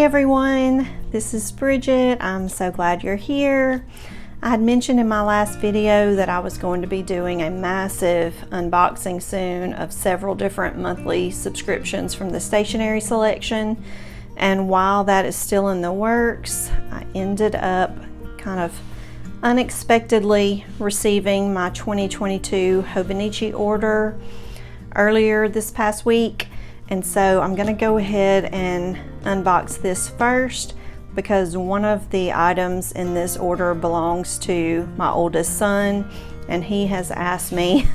everyone, this is Bridget. I'm so glad you're here. I had mentioned in my last video that I was going to be doing a massive unboxing soon of several different monthly subscriptions from the stationery selection, and while that is still in the works, I ended up kind of unexpectedly receiving my 2022 Hobonichi order earlier this past week. And so I'm going to go ahead and unbox this first because one of the items in this order belongs to my oldest son, and he has asked me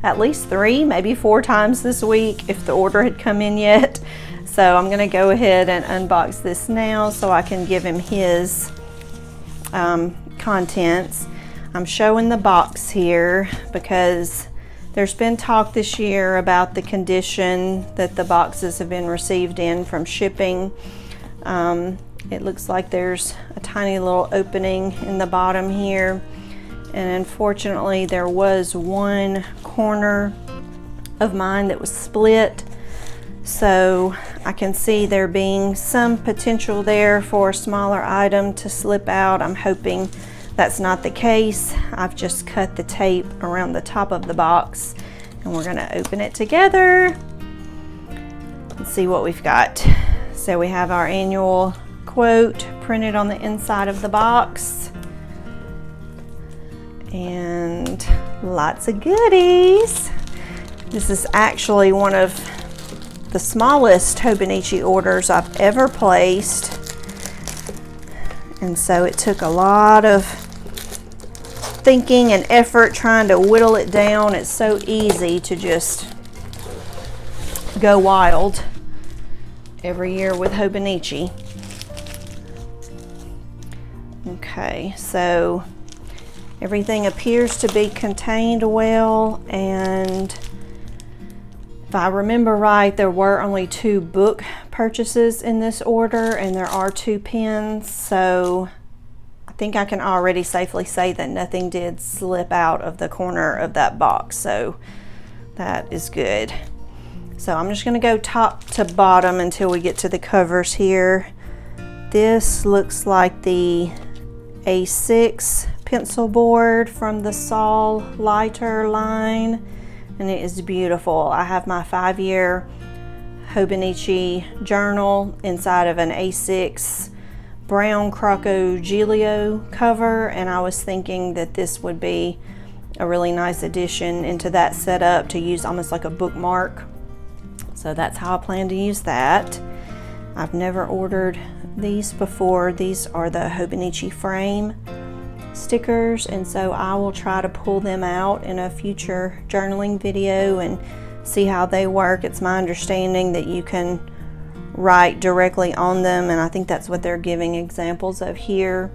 at least 3, maybe 4 times this week if the order had come in yet. So I'm going to go ahead and unbox this now so I can give him his contents. I'm showing the box here because there's been talk this year about the condition that the boxes have been received in from shipping. It looks like there's a tiny little opening in the bottom here, and unfortunately there was one corner of mine that was split, so I can see there being some potential there for a smaller item to slip out. I'm hoping that's not the case. I've just cut the tape around the top of the box, and we're going to open it together and see what we've got. So we have our annual quote printed on the inside of the box, and lots of goodies. This is actually one of the smallest Hobonichi orders I've ever placed, and so it took a lot of thinking and effort trying to whittle it down. It's so easy to just go wild every year with Hobonichi. Okay, so everything appears to be contained well, and if I remember right, there were only 2 book purchases in this order, and there are 2 pens, so I think I can already safely say that nothing did slip out of the corner of that box, so that is good. So I'm just going to go top to bottom until we get to the covers here. This looks like the A6 pencil board from the Saul Leiter line, and it is beautiful. I have my 5-year Hobonichi journal inside of an A6 brown crocodilio cover, and I was thinking that this would be a really nice addition into that setup to use almost like a bookmark. So that's how I plan to use that. I've never ordered these before. These are the Hobonichi frame stickers, and so I will try to pull them out in a future journaling video and see how they work. It's my understanding that you can write directly on them, and I think that's what they're giving examples of here.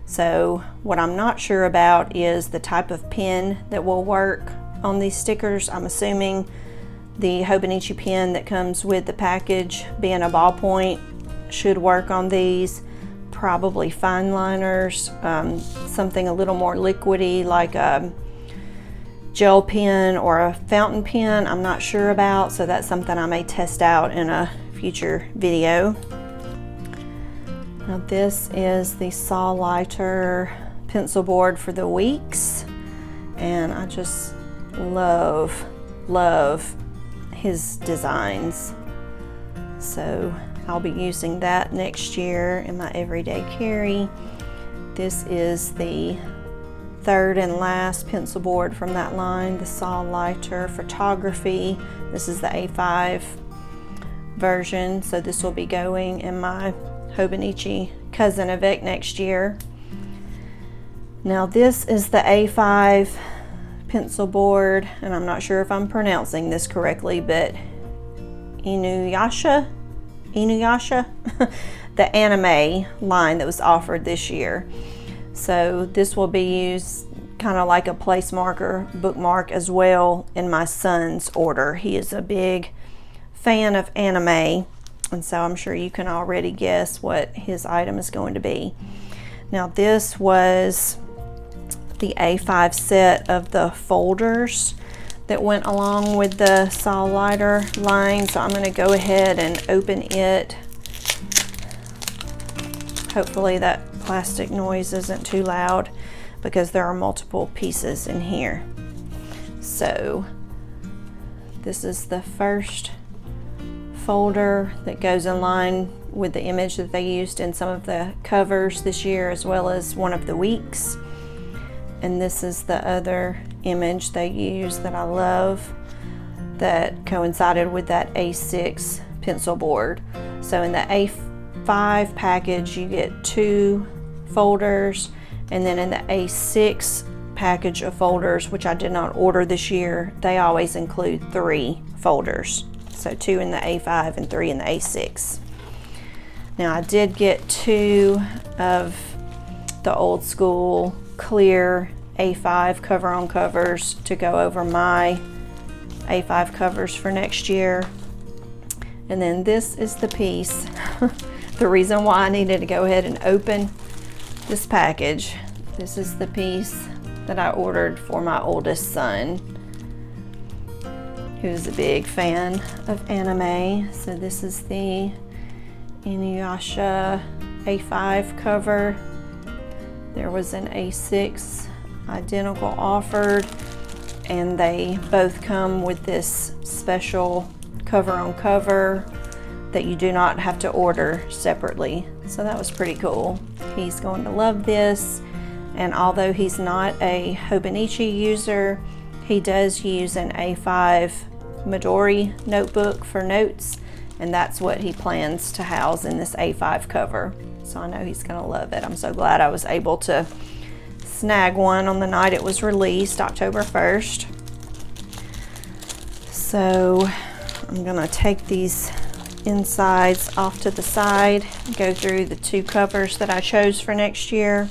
So what I'm not sure about is the type of pen that will work on these stickers. I'm assuming the Hobonichi pen that comes with the package, being a ballpoint, should work on these. Probably fine liners, something a little more liquidy like a gel pen or a fountain pen, I'm not sure about, so that's something I may test out in a future video. Now this is the Saul Leiter pencil board for the weeks, and I just love his designs, so I'll be using that next year in my everyday carry. This is the 3rd and last pencil board from that line, the Saul Leiter photography. This is the A5 version, so this will be going in my Hobonichi Cousin Avec next year. Now this is the A5 pencil board, and I'm not sure if I'm pronouncing this correctly, but Inuyasha, the anime line that was offered this year. So this will be used kind of like a place marker, bookmark as well in my son's order. He is a big fan of anime, and so I'm sure you can already guess what his item is going to be. Now this was the A5 set of the folders that went along with the Saul Leiter line, so I'm going to go ahead and open it Hopefully that plastic noise isn't too loud because there are multiple pieces in here. So this is the first folder that goes in line with the image that they used in some of the covers this year, as well as one of the weeks. And this is the other image they use that I love, that coincided with that A6 pencil board. So in the A5 package you get 2 folders, and then in the A6 package of folders, which I did not order this year, they always include 3 folders. So 2 in the A5 and 3 in the A6. Now I did get 2 of the old school clear A5 cover on covers to go over my A5 covers for next year. And then this is the piece, the reason why I needed to go ahead and open this package. This is the piece that I ordered for my oldest son, who's a big fan of anime. So this is the Inuyasha A5 cover. There was an A6 identical offered, and they both come with this special cover on cover that you do not have to order separately. So that was pretty cool. He's going to love this, and although he's not a Hobonichi user, he does use an A5 Midori notebook for notes, and that's what he plans to house in this A5 cover. So I know he's gonna love it. I'm so glad I was able to snag one on the night it was released, October 1st. So I'm gonna take these insides off to the side, go through the 2 covers that I chose for next year.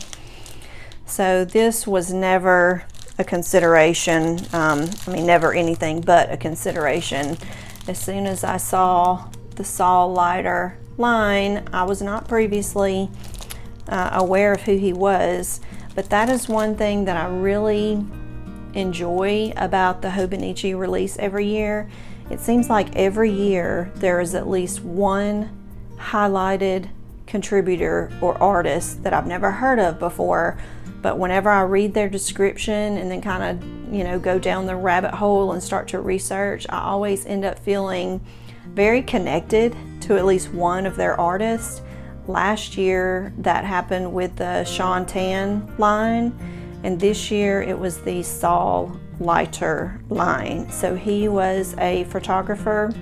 So this was never a consideration. I mean, never anything but a consideration. As soon as I saw the Saul Leiter line, I was not previously aware of who he was, but that is one thing that I really enjoy about the Hobonichi release every year. It seems like every year there is at least one highlighted contributor or artist that I've never heard of before, but whenever I read their description and then kind of, you know, go down the rabbit hole and start to research, I always end up feeling very connected to at least one of their artists. Last year that happened with the Sean Tan line, and this year it was the Saul Leiter line. So he was a photographer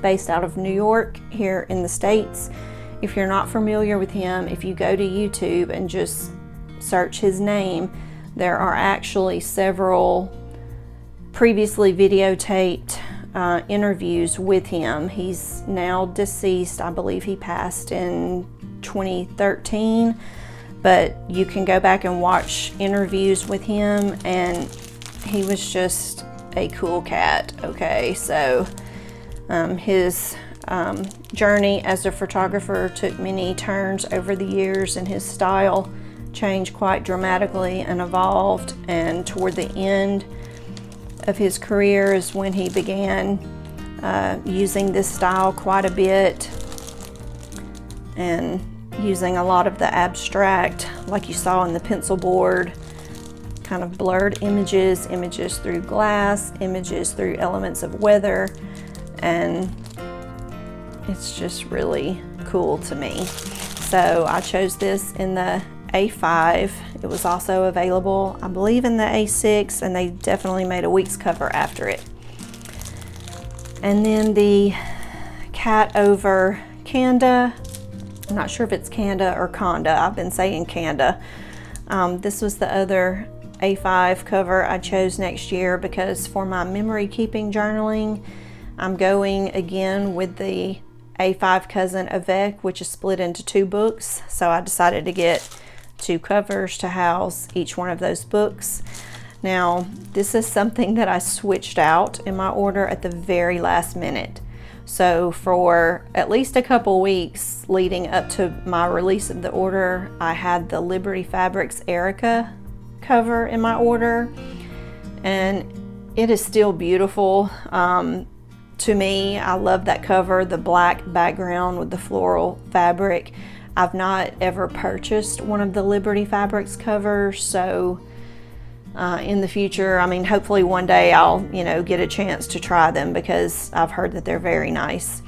based out of New York here in the States. If you're not familiar with him, if you go to YouTube and just search his name, there are actually several previously videotaped interviews with him. He's now deceased. I believe he passed in 2013, but you can go back and watch interviews with him, and he was just a cool cat. Okay, so his journey as a photographer took many turns over the years, and his style changed quite dramatically and evolved, and toward the end of his career is when he began using this style quite a bit and using a lot of the abstract, like you saw in the pencil board, kind of blurred images, images through glass, images through elements of weather, and it's just really cool to me. So I chose this in the A5. It was also available, I believe, in the A6, and they definitely made a week's cover after it. And then the cat over Kanda, I'm not sure if it's Kanda or Kanda, I've been saying Kanda. This was the other A5 cover I chose next year because for my memory keeping journaling, I'm going again with the A5 cousin Avec, which is split into 2 books. So I decided to get 2 covers to house each one of those books. Now, this is something that I switched out in my order at the very last minute. So for at least a couple weeks leading up to my release of the order, I had the Liberty Fabrics Erica cover in my order, and it is still beautiful. To me, I love that cover, the black background with the floral fabric. I've not ever purchased one of the Liberty Fabrics covers, so in the future, I mean, hopefully one day I'll, get a chance to try them because I've heard that they're very nice.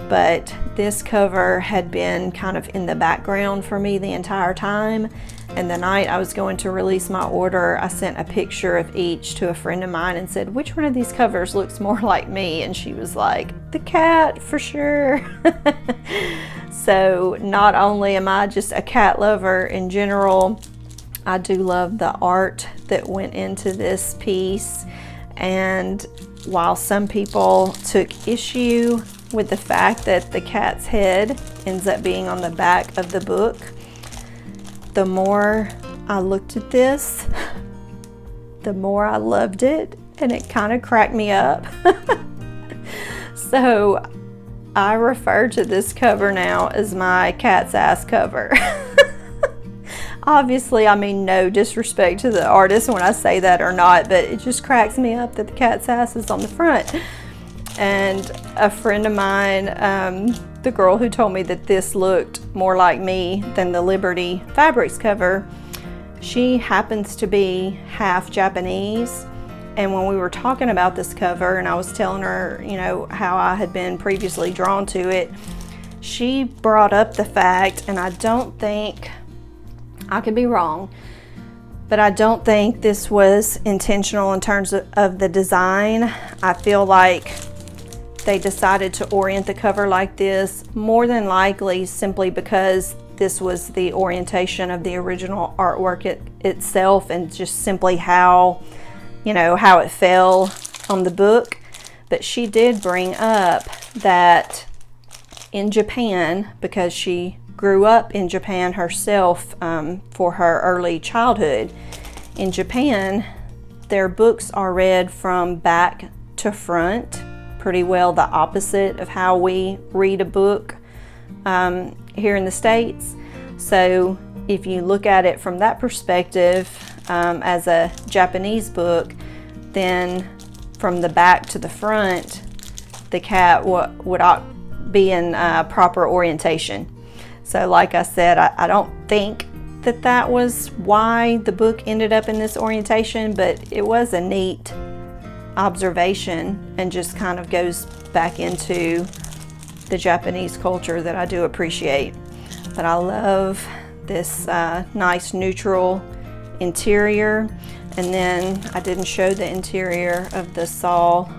But this cover had been kind of in the background for me the entire time. And the night I was going to release my order, I sent a picture of each to a friend of mine and said, which one of these covers looks more like me? And she was like, the cat for sure. So not only am I just a cat lover in general, I do love the art that went into this piece. And while some people took issue with the fact that the cat's head ends up being on the back of the book, the more I looked at this, the more I loved it, and it kind of cracked me up. So I refer to this cover now as my cat's ass cover. Obviously, I mean no disrespect to the artist when I say that or not, but it just cracks me up that the cat's ass is on the front. And a friend of mine, the girl who told me that this looked more like me than the Liberty Fabrics cover, she happens to be half Japanese. And when we were talking about this cover and I was telling her, how I had been previously drawn to it, she brought up the fact, and I don't think, I could be wrong, but I don't think this was intentional in terms of the design. I feel like they decided to orient the cover like this, more than likely simply because this was the orientation of the original artwork itself, and just simply how it fell on the book. But she did bring up that in Japan, because she grew up in Japan herself for her early childhood, in Japan their books are read from back to front, pretty well the opposite of how we read a book here in the States. So if you look at it from that perspective, as a Japanese book, then from the back to the front, the cat would be in proper orientation. So like I said, I don't think that was why the book ended up in this orientation, but it was a neat observation and just kind of goes back into the Japanese culture that I do appreciate. But I love this nice neutral interior. And then I didn't show the interior of the Saul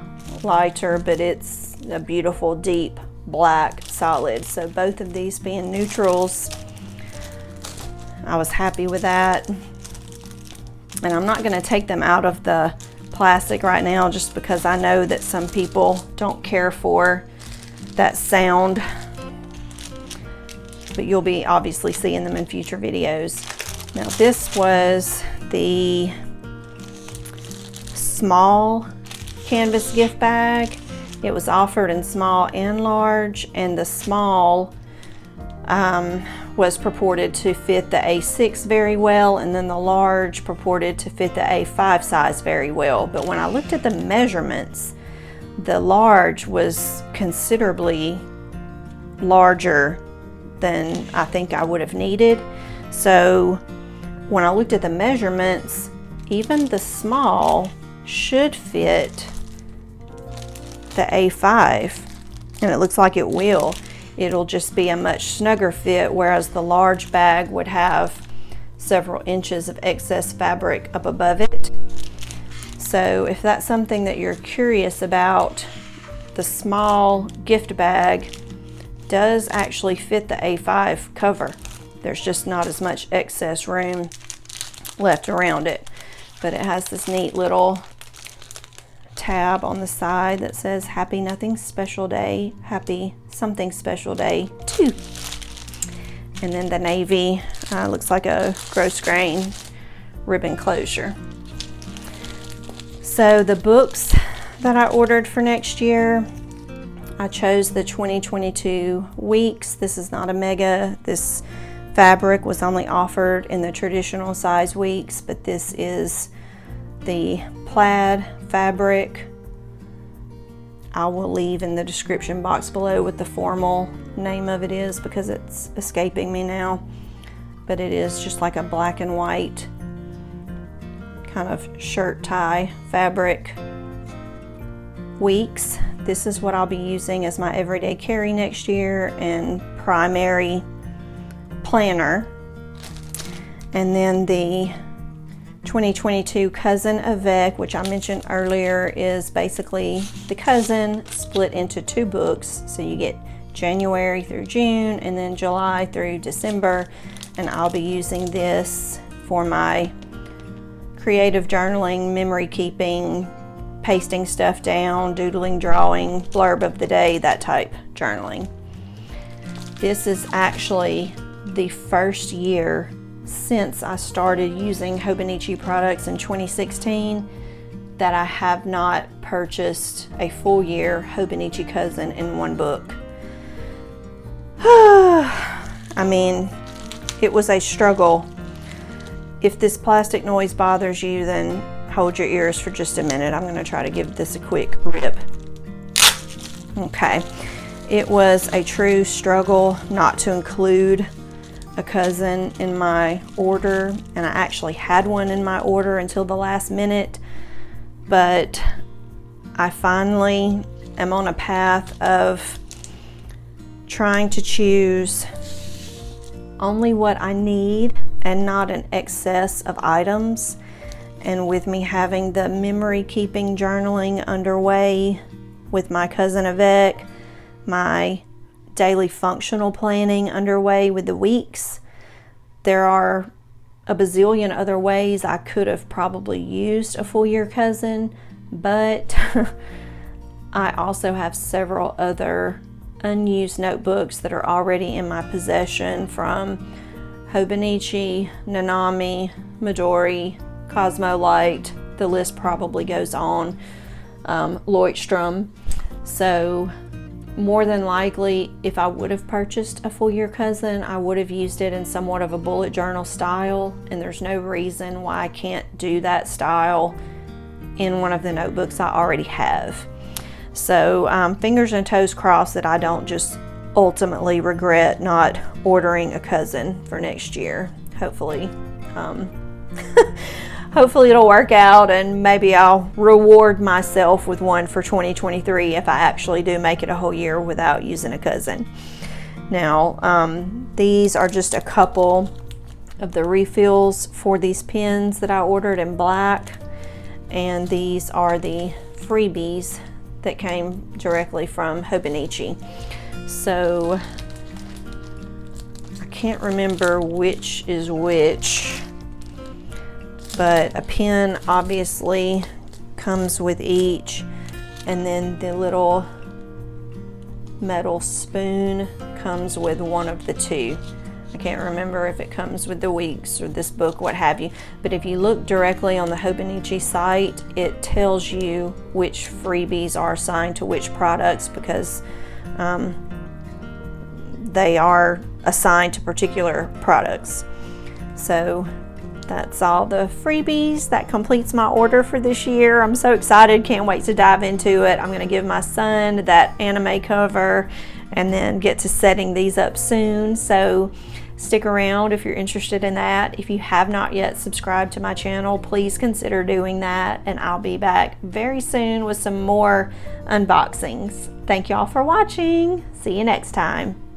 Leiter, but it's a beautiful deep black solid. So both of these being neutrals, I was happy with that. And I'm not going to take them out of the plastic right now just because I know that some people don't care for that sound, but you'll be obviously seeing them in future videos. Now this was the small canvas gift bag. It was offered in small and large, and the small was purported to fit the A6 very well, and then the large purported to fit the A5 size very well. But when I looked at the measurements, the large was considerably larger than I think I would have needed. So when I looked at the measurements, even the small should fit the A5, and it looks like it will. It'll just be a much snugger fit, whereas the large bag would have several inches of excess fabric up above it. So if that's something that you're curious about, the small gift bag does actually fit the A5 cover. There's just not as much excess room left around it. But it has this neat little tab on the side that says Happy Nothing Special Day, Happy Something Special Day 2. And then the navy looks like a gross grain ribbon closure. So the books that I ordered for next year, I chose the 2022 weeks. This is not a mega. This fabric was only offered in the traditional size weeks, but this is the plaid fabric I will leave in the description box below what the formal name of it is because it's escaping me now. But it is just like a black and white kind of shirt tie fabric weeks. This is what I'll be using as my everyday carry next year and primary planner. And then the 2022 Cousin Avec, which I mentioned earlier, is basically the Cousin split into 2 books. So you get January through June and then July through December. And I'll be using this for my creative journaling, memory keeping, pasting stuff down, doodling, drawing, blurb of the day, that type journaling. This is actually the first year since I started using Hobonichi products in 2016 that I have not purchased a full year Hobonichi Cousin in one book. I mean, it was a struggle. If this plastic noise bothers you, then hold your ears for just a minute. I'm going to try to give this a quick rip. Okay, it was a true struggle not to include a Cousin in my order, and I actually had one in my order until the last minute, but I finally am on a path of trying to choose only what I need and not an excess of items. And with me having the memory keeping journaling underway with my Cousin Avec, my daily functional planning underway with the weeks, there are a bazillion other ways I could have probably used a full year Cousin, but I also have several other unused notebooks that are already in my possession from Hobonichi, Nanami, Midori, Cosmo Light, the list probably goes on, Leuchtturm. So more than likely, if I would have purchased a full year Cousin, I would have used it in somewhat of a bullet journal style, and there's no reason why I can't do that style in one of the notebooks I already have. So fingers and toes crossed that I don't just ultimately regret not ordering a Cousin for next year. Hopefully. Hopefully it'll work out, and maybe I'll reward myself with one for 2023 if I actually do make it a whole year without using a Cousin. Now, these are just a couple of the refills for these pens that I ordered in black, and these are the freebies that came directly from Hobonichi. So I can't remember which is which, but a pen obviously comes with each, and then the little metal spoon comes with one of the 2. I can't remember if it comes with the weeks or this book, what have you, but if you look directly on the Hobonichi site, it tells you which freebies are assigned to which products, because they are assigned to particular products. So that's all the freebies. That completes my order for this year. I'm so excited, can't wait to dive into it. I'm going to give my son that anime cover and then get to setting these up soon. So stick around if you're interested in that. If you have not yet subscribed to my channel, please consider doing that, and I'll be back very soon with some more unboxings. Thank y'all for watching. See you next time.